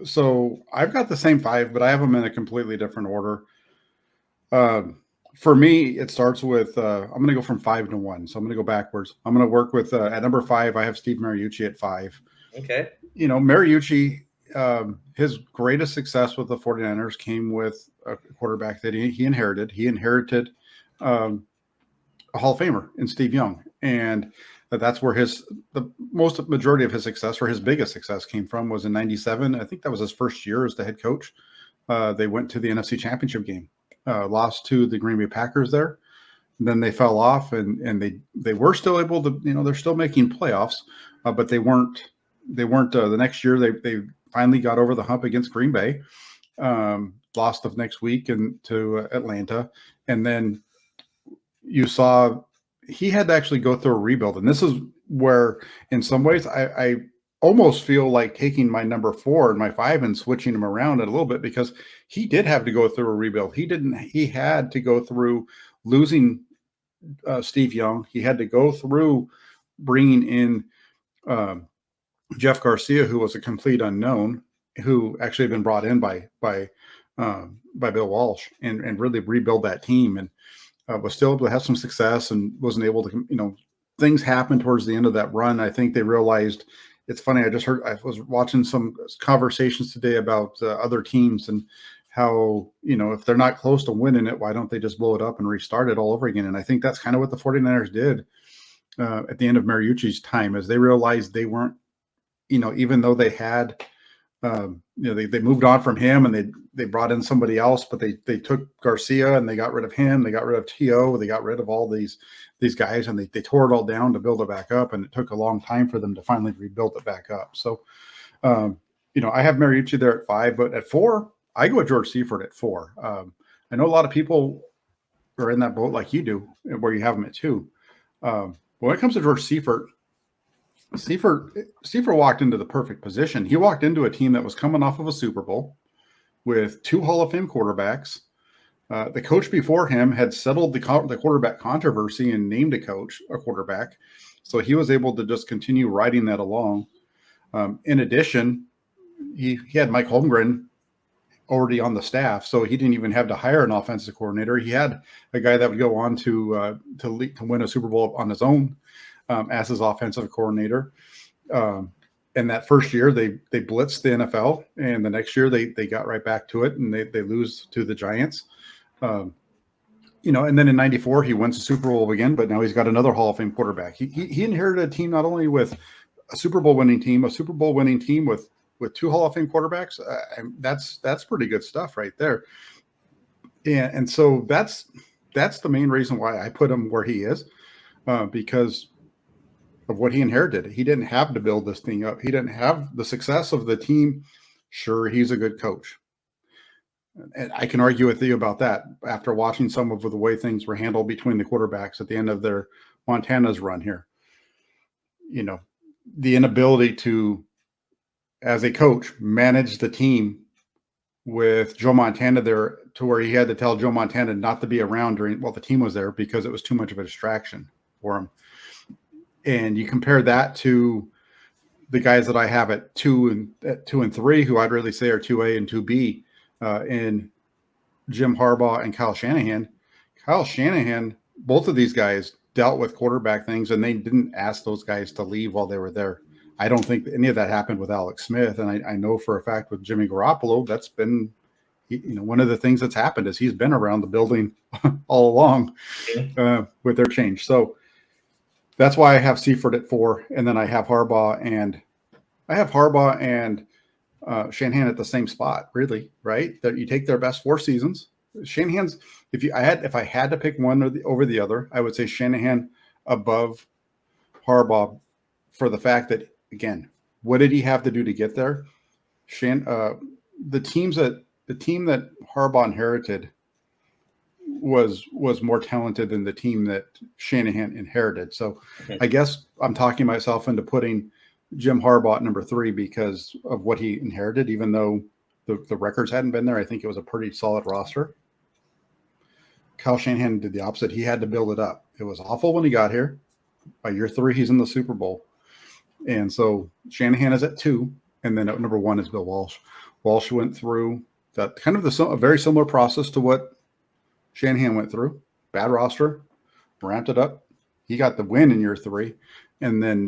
So I've got the same five, but I have them in a completely different order. Um, for me, it starts with I'm going to go from 5 to 1. So I'm going to go backwards. I'm going to work with at number 5. I have Steve Mariucci at 5. Okay. Mariucci, his greatest success with the 49ers came with a quarterback that he inherited. He inherited um, a Hall of Famer in Steve Young, and that's where the most majority of his success, or his biggest success, came from. Was in '97. I think that was his first year as the head coach. They went to the NFC Championship game, lost to the Green Bay Packers there. Then they fell off, and they were still able to, they're still making playoffs, but they weren't the next year. They finally got over the hump against Green Bay, lost the next week and to Atlanta, and then you saw he had to actually go through a rebuild. And this is where, in some ways, I almost feel like taking my number 4 and my 5 and switching them around a little bit, because he did have to go through a rebuild. He had to go through losing Steve Young. He had to go through bringing in um, Jeff Garcia, who was a complete unknown, who actually had been brought in by Bill Walsh, and really rebuild that team, and was still able to have some success, and wasn't able to, things happened towards the end of that run. I think they realized, it's funny. I was watching some conversations today about other teams, and how, if they're not close to winning it, why don't they just blow it up and restart it all over again? And I think that's kind of what the 49ers did at the end of Mariucci's time, as they realized they weren't, even though they had, they moved on from him, and they brought in somebody else, but they took Garcia and they got rid of him. They got rid of T.O. They got rid of all these guys, and they tore it all down to build it back up. And it took a long time for them to finally rebuild it back up. So, I have Mariucci there at 5, but at 4, I go with George Seifert at 4. I know a lot of people are in that boat like you do, where you have him at 2. When it comes to George Seifert, Seifert walked into the perfect position. He walked into a team that was coming off of a Super Bowl with 2 Hall of Fame quarterbacks. The coach before him had settled the quarterback controversy and named a quarterback. So he was able to just continue riding that along. In addition, he had Mike Holmgren already on the staff, so he didn't even have to hire an offensive coordinator. He had a guy that would go on to win a Super Bowl on his own as his offensive coordinator. And that first year, they blitzed the NFL, and the next year they got right back to it, and they lose to the Giants. And then in '94 he wins the Super Bowl again, but now he's got another Hall of Fame quarterback. He inherited a team not only with a Super Bowl winning team with 2 Hall of Fame quarterbacks. That's pretty good stuff right there. And so that's the main reason why I put him where he is, because of what he inherited. He didn't have to build this thing up. He didn't have the success of the team. Sure, he's a good coach, and I can argue with you about that after watching some of the way things were handled between the quarterbacks at the end of their Montana's run here. The inability to, as a coach, manage the team with Joe Montana there, to where he had to tell Joe Montana not to be around while the team was there, because it was too much of a distraction for him. And you compare that to the guys that I have at 2 and 3, who I'd really say are 2A and 2B, in Jim Harbaugh and Kyle Shanahan. Kyle Shanahan, both of these guys dealt with quarterback things, and they didn't ask those guys to leave while they were there. I don't think any of that happened with Alex Smith. And I know for a fact with Jimmy Garoppolo, that's been, one of the things that's happened is he's been around the building all along with their change. So that's why I have Seifert at 4. And then I have Harbaugh and Shanahan at the same spot, really, right? That you take their best 4 seasons. Shanahan's, if I had to pick one over the other, I would say Shanahan above Harbaugh, for the fact that, again, what did he have to do to get there? The team that Harbaugh inherited was more talented than the team that Shanahan inherited. So I guess I'm talking myself into putting Jim Harbaugh at number 3 because of what he inherited, even though the records hadn't been there. I think it was a pretty solid roster. Kyle Shanahan did the opposite. He had to build it up. It was awful when he got here. By year 3, he's in the Super Bowl. And so Shanahan is at 2, and then at number 1 is Bill Walsh. Walsh went through that kind of a very similar process to what Shanahan went through. Bad roster, ramped it up. He got the win in year 3, and then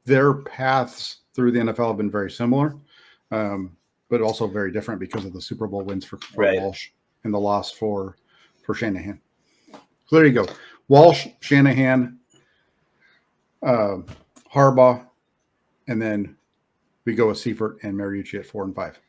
their paths through the NFL have been very similar, but also very different because of the Super Bowl wins for Walsh and the loss for Shanahan. So there you go. Walsh, Shanahan, Harbaugh, and then we go with Seifert and Mariucci at 4 and 5.